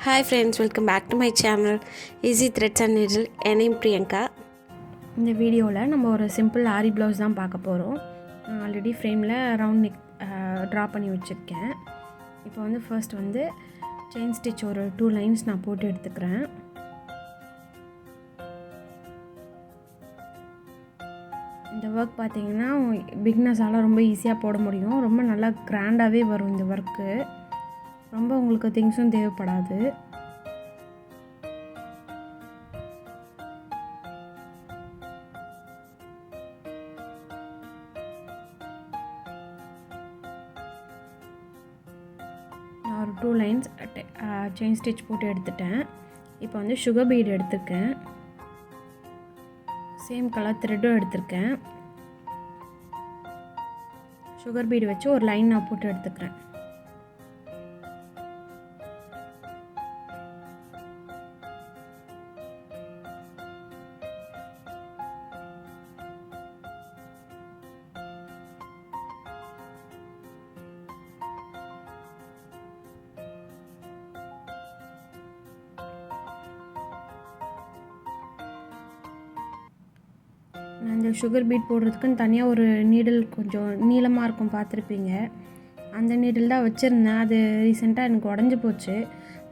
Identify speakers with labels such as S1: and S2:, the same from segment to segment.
S1: Hi friends, welcome back to my channel Easy Threads and Needle. N name Priyanka.
S2: இந்த வீடியோவில் நம்ம ஒரு simple ஆரி blouse தான் பார்க்க போகிறோம். நான் ஆல்ரெடி ஃப்ரேமில் ரவுண்ட் நெக் ட்ரா பண்ணி வச்சுருக்கேன். இப்போ வந்து ஃபர்ஸ்ட் வந்து செயின் ஸ்டிச் ஒரு 2 லைன்ஸ் நான் போட்டு எடுத்துக்கிறேன். இந்த ஒர்க் பார்த்திங்கன்னா பிக்னஸால் ரொம்ப ஈஸியாக போட முடியும். ரொம்ப நல்லா கிராண்டாகவே வரும் இந்த ஒர்க்கு. ரொம்ப உங்களுக்கு திங்ஸும் தேவைப்படாது. நான் ஒரு 2 லைன்ஸ் செயின் ஸ்டிச் போட்டு எடுத்துட்டேன். இப்போ வந்து சுகர் பீட் எடுத்துருக்கேன். சேம் கலர் த்ரெட்டும் எடுத்திருக்கேன். சுகர் பீடு வச்சு ஒரு லைன் நான் போட்டு எடுத்துக்கிறேன். நான் இந்த சுகர் பீட் போடுறதுக்குன்னு தனியாக ஒரு நீடில் கொஞ்சம் நீளமாக இருக்கும், பார்த்துருப்பீங்க. அந்த நீடில் தான் வச்சுருந்தேன். அது ரீசெண்டாக எனக்கு உடஞ்சி போச்சு.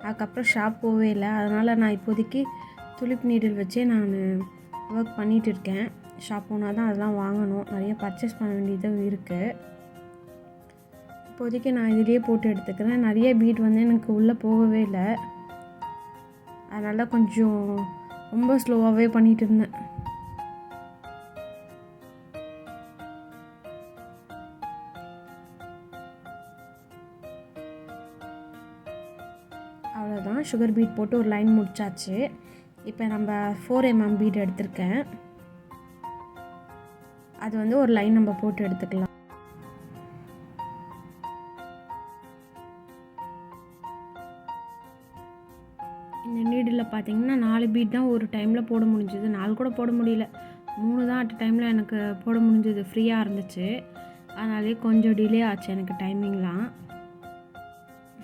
S2: அதுக்கப்புறம் ஷாப் போகவே இல்லை. அதனால் நான் இப்போதைக்கு துளிப் நீடில் வச்சே நான் ஒர்க் பண்ணிகிட்டு இருக்கேன். ஷாப் போனால் தான் அதெல்லாம் வாங்கணும். நிறைய பர்ச்சேஸ் பண்ண வேண்டியதும் இருக்குது. இப்போதைக்கு நான் இதிலேயே போட்டு எடுத்துக்கிறேன். நிறைய பீட் வந்து எனக்கு உள்ளே போகவே இல்லை. அதனால் கொஞ்சம் ரொம்ப ஸ்லோவாகவே பண்ணிகிட்டு இருந்தேன். அவ்வளோதான், சுகர் பீட் போட்டு ஒரு லைன் முடிச்சாச்சு. இப்போ நம்ம 4 mm பீட் எடுத்திருக்கேன். அது வந்து ஒரு லைன் நம்ம போட்டு எடுத்துக்கலாம். இந்த நீடில் பார்த்தீங்கன்னா 4 பீட் தான் ஒரு டைமில் போட முடிஞ்சுது. 4 கூட போட முடியல, 3 தான் அட் டைமில் எனக்கு போட முடிஞ்சது. ஃப்ரீயாக இருந்துச்சு. அதனாலே கொஞ்சம் டிலே ஆச்சு எனக்கு டைமிங்லாம்.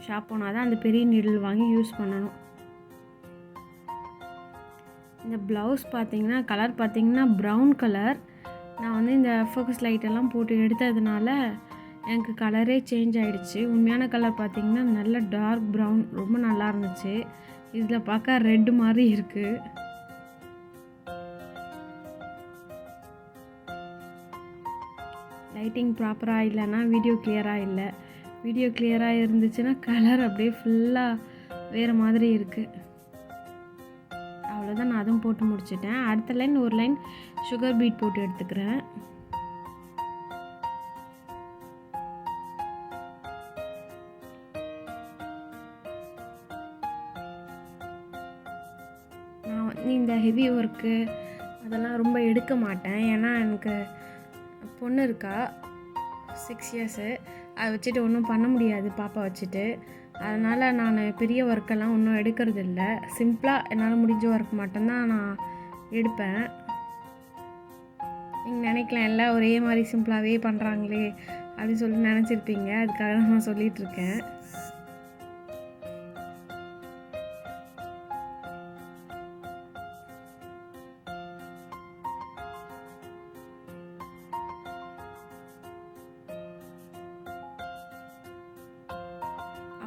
S2: ஷாப் போனால் தான் அந்த பெரிய நீடில் வாங்கி யூஸ் பண்ணணும். இந்த ப்ளவுஸ் பார்த்திங்கன்னா கலர் பார்த்திங்கன்னா ப்ரௌன் கலர். நான் வந்து இந்த ஃபோக்கஸ் லைட்டெல்லாம் போட்டு எடுத்ததுனால எனக்கு கலரே சேஞ்ச் ஆகிடுச்சு. உண்மையான கலர் பார்த்திங்கன்னா நல்ல டார்க் ப்ரௌன், ரொம்ப நல்லா இருந்துச்சு. இதில் பார்க்க ரெட் மாதிரி இருக்குது. லைட்டிங் ப்ராப்பராக இல்லைன்னா வீடியோ கிளியராக இல்லை. வீடியோ கிளியராக இருந்துச்சுன்னா கலர் அப்படியே ஃபுல்லாக வேறு மாதிரி இருக்குது. அவ்வளோதான், நான் அதுவும் போட்டு முடிச்சிட்டேன். அடுத்த லைன் ஒரு லைன் சுகர் பீட் போட்டு எடுத்துக்கிறேன். நான் வந்து இந்த ஹெவி ஒர்க்கு அதெல்லாம் ரொம்ப எடுக்க மாட்டேன். ஏன்னா எனக்கு பொண்ணு இருக்கா, 6 இயர்ஸு. அதை வச்சுட்டு ஒன்றும் பண்ண முடியாது பாப்பா வச்சுட்டு. அதனால் நான் பெரிய ஒர்க்கெல்லாம் ஒன்றும் எடுக்கிறது இல்லை. சிம்பிளாக என்னால் முடிஞ்ச ஒர்க் மட்டும்தான் நான் எடுப்பேன். நீங்கள் நினைக்கலாம் எல்லாம் ஒரே மாதிரி சிம்பிளாகவே பண்ணுறாங்களே அப்படின்னு சொல்லி நினச்சிருப்பீங்க. அதுக்காக தான் நான் சொல்லிகிட்ருக்கேன்.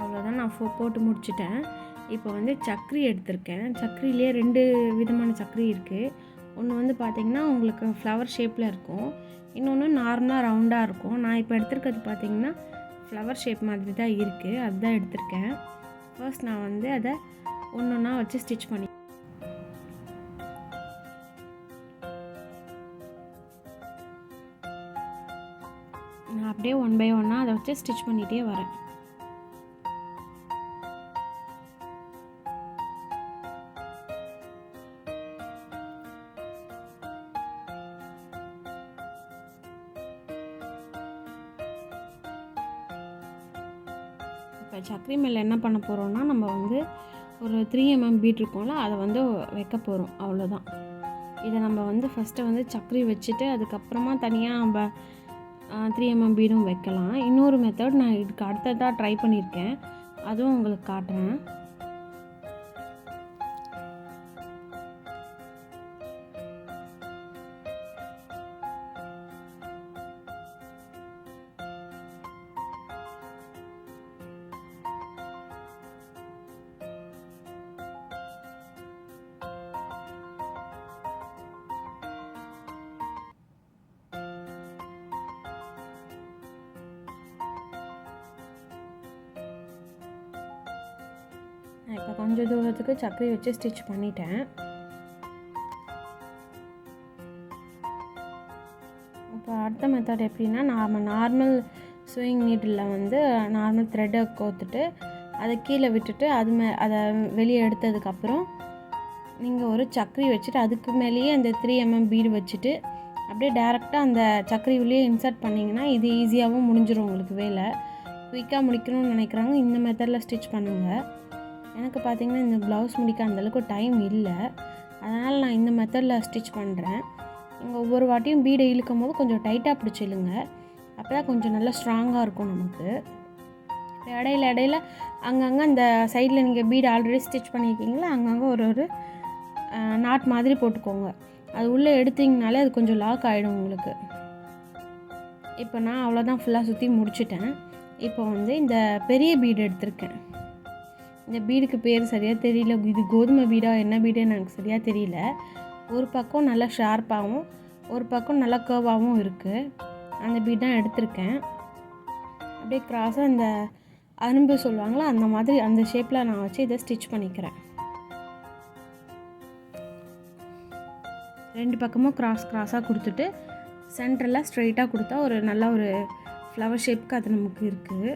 S2: அவ்வளோதான், நான் போட்டு முடிச்சிட்டேன். இப்போ வந்து சக்கரி எடுத்திருக்கேன். சக்கரிலே 2 விதமான சக்கரி இருக்குது. ஒன்று வந்து பார்த்திங்கன்னா உங்களுக்கு ஃப்ளவர் ஷேப்பில் இருக்கும், இன்னொன்று நார்மலாக ரவுண்டாக இருக்கும். நான் இப்போ எடுத்துருக்கிறது பார்த்திங்கன்னா ஃப்ளவர் ஷேப் மாதிரி தான் இருக்குது, அதுதான் எடுத்திருக்கேன். ஃபர்ஸ்ட் நான் வந்து அதை ஒன்று ஒன்றா வச்சு ஸ்டிச் பண்ணி நான் அப்படியே 1 by 1 அதை வச்சு ஸ்டிச் பண்ணிகிட்டே வரேன். இப்போ சக்கரி மேலே என்ன பண்ண போகிறோன்னா, நம்ம வந்து ஒரு 3 mm பீட் இருக்கும்ல, அதை வந்து வைக்க போகிறோம். அவ்வளோதான். இதை நம்ம வந்து ஃபஸ்ட்டு வந்து சக்கரி வச்சுட்டு அதுக்கப்புறமா தனியாக நம்ம 3 mm பீடும் வைக்கலாம். இன்னொரு மெத்தட் நான் இதுக்கு அடுத்ததாக ட்ரை பண்ணியிருக்கேன், அதுவும் உங்களுக்கு காட்டுறேன். இப்போ கொஞ்சம் தூரத்துக்கு சக்கரி வச்சு ஸ்டிச் பண்ணிட்டேன். இப்போ அடுத்த மெத்தட் எப்படின்னா, நம்ம நார்மல் ஸ்விங் நீடிலில் வந்து நார்மல் த்ரெட்டை கோத்துட்டு அதை கீழே விட்டுட்டு அதை வெளியே எடுத்ததுக்கப்புறம் நீங்கள் ஒரு சக்கரி வச்சுட்டு அதுக்கு மேலேயே அந்த 3mm பீடு வச்சுட்டு அப்படியே டேரெக்டாக அந்த சக்கரி உள்ளே இன்சர்ட் பண்ணிங்கன்னா இது ஈஸியாகவும் முடிஞ்சிடும். உங்களுக்கு வேலை குயிக்காக முடிக்கணும்னு நினைக்கிறாங்க இந்த மெத்தடில் ஸ்டிச் பண்ணுங்கள். எனக்கு பார்த்திங்கன்னா இந்த ப்ளவுஸ் முடிக்க அந்தளவுக்கு டைம் இல்லை, அதனால் நான் இந்த மெத்தடில் ஸ்டிச் பண்ணுறேன். நீங்கள் ஒவ்வொரு வாட்டியும் பீடை இழுக்கும் போது கொஞ்சம் டைட்டாக பிடிச்சிடுங்க, அப்போ தான் கொஞ்சம் நல்லா ஸ்ட்ராங்காக இருக்கும் நமக்கு. இடையில அங்கங்கே அந்த சைடில் நீங்கள் பீடு ஆல்ரெடி ஸ்டிச் பண்ணியிருக்கீங்களா அங்கங்கே ஒரு நாட் மாதிரி போட்டுக்கோங்க. அது உள்ளே எடுத்திங்கனாலே அது கொஞ்சம் லாக் ஆகிடும் உங்களுக்கு. இப்போ நான் அவ்வளோதான் ஃபுல்லாக சுற்றி முடிச்சிட்டேன். இப்போ வந்து இந்த பெரிய பீடு எடுத்திருக்கேன். இந்த பீடுக்கு பேர் சரியாக தெரியல, இது கோதுமை பீடா என்ன பீடுன்னு எனக்கு சரியாக தெரியல. ஒரு பக்கம் நல்லா ஷார்ப்பாகவும் ஒரு பக்கம் நல்லா கர்வாகவும் இருக்குது. அந்த பீட் தான் எடுத்திருக்கேன். அப்படியே கிராஸாக அந்த அரும்பு சொல்லுவாங்களா அந்த மாதிரி அந்த ஷேப்பில் நான் வச்சு இதை ஸ்டிச் பண்ணிக்கிறேன். 2 பக்கமும் கிராஸாக கொடுத்துட்டு சென்டரில் ஸ்ட்ரைட்டாக கொடுத்தா ஒரு நல்ல ஒரு ஃப்ளவர் ஷேப்புக்கு அது நமக்கு இருக்குது.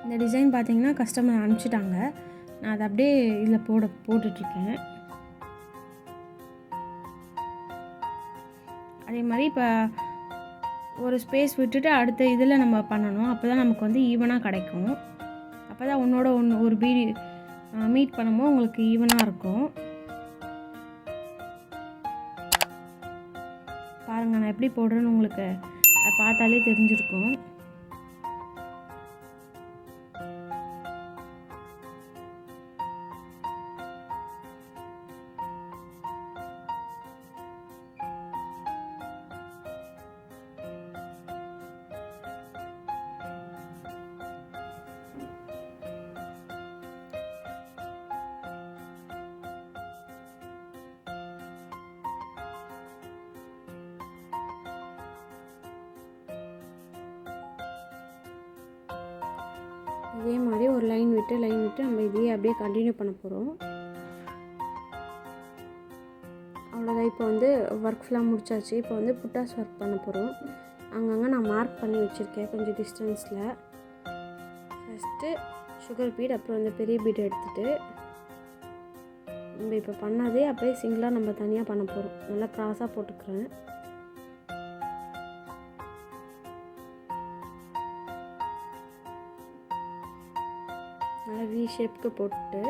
S2: இந்த டிசைன் பார்த்திங்கன்னா கஸ்டமர் அனுப்பிச்சிட்டாங்க, நான் அதை அப்படியே இதில் போட்டுட்ருக்கேன். அதே மாதிரி இப்போ ஒரு ஸ்பேஸ் விட்டுட்டு அடுத்த இதில் நம்ம பண்ணணும், அப்போ தான் நமக்கு வந்து ஈவனாக கிடைக்கும். அப்போ தான் ஒன்றோட ஒன்று ஒரு பீடி மீட் பண்ணும்போது உங்களுக்கு ஈவனாக இருக்கும். பாருங்கள் நான் எப்படி போடுறேன்னு உங்களுக்கு பார்த்தாலே தெரிஞ்சிருக்கும். இதே மாதிரி ஒரு லைன் விட்டு நம்ம இதையே அப்படியே கண்டினியூ பண்ண போகிறோம். அவ்வளோதான். இப்போ வந்து ஒர்க் ஃபுல்லாக முடிச்சாச்சு. இப்போ வந்து புட்டாஸ் ஒர்க் பண்ண போகிறோம். அங்கங்கே நான் மார்க் பண்ணி வச்சுருக்கேன் கொஞ்சம் டிஸ்டன்ஸில். ஃபஸ்ட்டு சுகர் பீட், அப்புறம் அந்த பெரிய பீட் எடுத்துகிட்டு நம்ம இப்போ பண்ணதே அப்படியே சிங்கிளாக நம்ம தனியாக பண்ண போகிறோம். நல்லா க்ராஸாக போட்டுக்கிறேன். நல்லா வி ஷேப்புக்கு போட்டு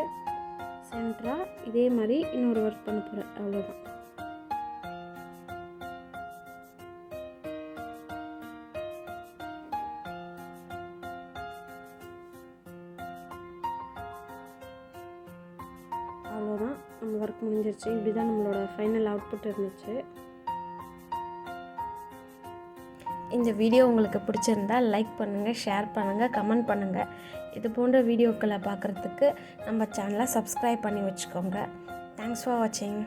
S2: சென்டராக இதே மாதிரி இன்னொரு ஒர்க் பண்ண போகிறேன். அவ்வளோதான். அவ்வளோதான், நம்ம ஒர்க் முடிஞ்சிருச்சு. இப்படி தான் நம்மளோட ஃபைனல் அவுட்புட் இருந்துச்சு. இந்த வீடியோ உங்களுக்கு பிடிச்சிருந்தால் லைக் பண்ணுங்கள், ஷேர் பண்ணுங்கள், கமெண்ட் பண்ணுங்கள். இது போன்ற வீடியோக்களை பார்க்குறதுக்கு நம்ம சேனலை சப்ஸ்கிரைப் பண்ணி வச்சுக்கோங்க. தேங்க்ஸ் ஃபார் வாட்சிங்.